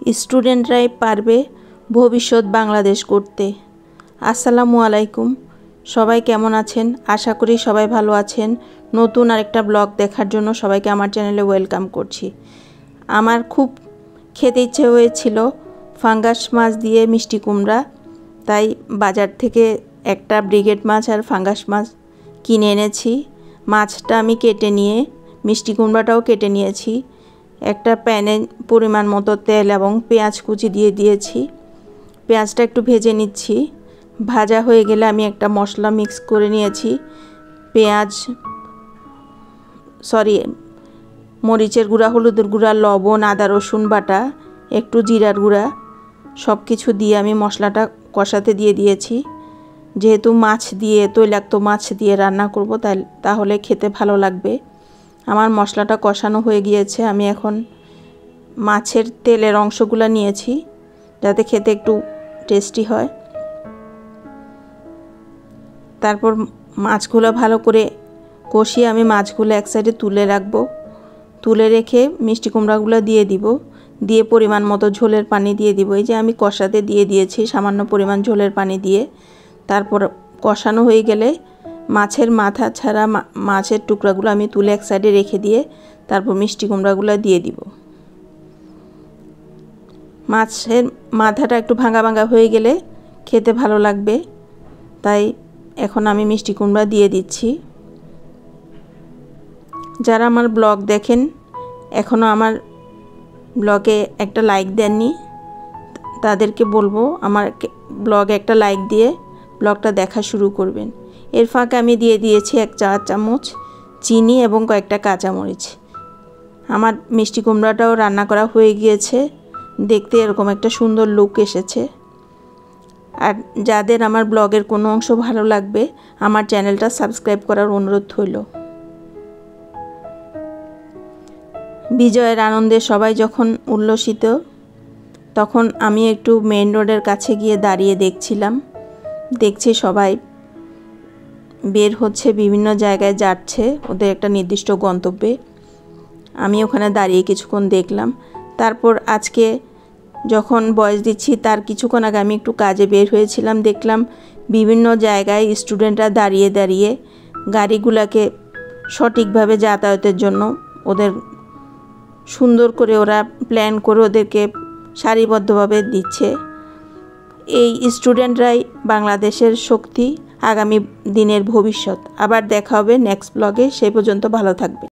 স্টুডেন্টরাই পারবে ভবিষ্যৎ বাংলাদেশ করতে। আসসালামু আলাইকুম, সবাই কেমন আছেন? আশা করি সবাই ভালো আছেন। নতুন আরেকটা ব্লগ দেখার জন্য সবাইকে আমার চ্যানেলে ওয়েলকাম করছি। আমার খুব খেতে ইচ্ছে হয়েছিল ফাঙ্গাস মাছ দিয়ে মিষ্টি কুমড়া, তাই বাজার থেকে একটা ব্রিগেড মাছ আর ফাঙ্গাস মাছ কিনে এনেছি। মাছটা আমি কেটে নিয়ে মিষ্টি কুমড়াটাও কেটে নিয়েছি। একটা প্যানে পরিমাণ মতো তেল এবং পেঁয়াজ কুচি দিয়ে দিয়েছি। পেঁয়াজটা একটু ভেজে নিচ্ছি। ভাজা হয়ে গেলে আমি একটা মশলা মিক্স করে নিয়েছি। মরিচের গুঁড়া, হলুদের গুঁড়া, লবণ, আদা রসুন বাটা, একটু জিরার গুঁড়া, সব কিছু দিয়ে আমি মশলাটা কষাতে দিয়ে দিয়েছি। যেহেতু মাছ দিয়ে, তৈলাক্ত মাছ দিয়ে রান্না করব, তাহলে খেতে ভালো লাগবে। আমার মশলাটা কষানো হয়ে গিয়েছে। আমি এখন মাছের তেলের অংশগুলো নিয়েছি যাতে খেতে একটু টেস্টি হয়। তারপর মাছগুলো ভালো করে কষিয়ে আমি মাছগুলো এক সাইডে তুলে রাখবো। তুলে রেখে মিষ্টি কুমড়াগুলো দিয়ে দিব। দিয়ে পরিমাণ মতো ঝোলের পানি দিয়ে দিব। এই যে আমি কষাতে দিয়ে দিয়েছি সামান্য পরিমাণ ঝোলের পানি দিয়ে। তারপর কষানো হয়ে গেলে মাছের মাথা ছাড়া মাছের টুকরাগুলো আমি তুলে এক সাইডে রেখে দিয়ে তারপর মিষ্টি কুমড়াগুলো দিয়ে দিব। মাছের মাথাটা একটু ভাঙা ভাঙা হয়ে গেলে খেতে ভালো লাগবে, তাই এখন আমি মিষ্টি কুমড়া দিয়ে দিচ্ছি। যারা আমার ব্লগ দেখেন এখনও আমার ব্লগে একটা লাইক দেননি, তাদেরকে বলবো আমার ব্লগে একটা লাইক দিয়ে ব্লগটা দেখা শুরু করবেন। এর ফাঁকে আমি দিয়ে দিয়েছি 1 চা চামচ চিনি এবং কয়েকটা কাঁচামরিচ। আমার মিষ্টি কুমড়াটাও রান্না করা হয়ে গিয়েছে। দেখতে এরকম একটা সুন্দর লুক এসেছে। আর যাদের আমার ব্লগের কোনো অংশ ভালো লাগবে আমার চ্যানেলটা সাবস্ক্রাইব করার অনুরোধ হইল। বিজয়ের আনন্দে সবাই যখন উল্লসিত, তখন আমি একটু মেইন রোডের কাছে গিয়ে দাঁড়িয়ে দেখছি সবাই বের হচ্ছে, বিভিন্ন জায়গায় যাচ্ছে ওদের একটা নির্দিষ্ট গন্তব্যে। আমি ওখানে দাঁড়িয়ে কিছুক্ষণ দেখলাম। তারপর আজকে যখন ভয়েস দিচ্ছি তার কিছুক্ষণ আগে আমি একটু কাজে বের হয়েছিলাম। দেখলাম বিভিন্ন জায়গায় স্টুডেন্টরা দাঁড়িয়ে দাঁড়িয়ে গাড়িগুলোকে সঠিকভাবে যাতায়াতের জন্য ওদের সুন্দর করে ওরা প্ল্যান করে ওদেরকে সারিবদ্ধভাবে দিচ্ছে। এই স্টুডেন্টরাই বাংলাদেশের শক্তি, আগামী দিনের ভবিষ্যৎ। আবার দেখা হবে নেক্সট ব্লগে। সেই পর্যন্ত ভালো থাকবে।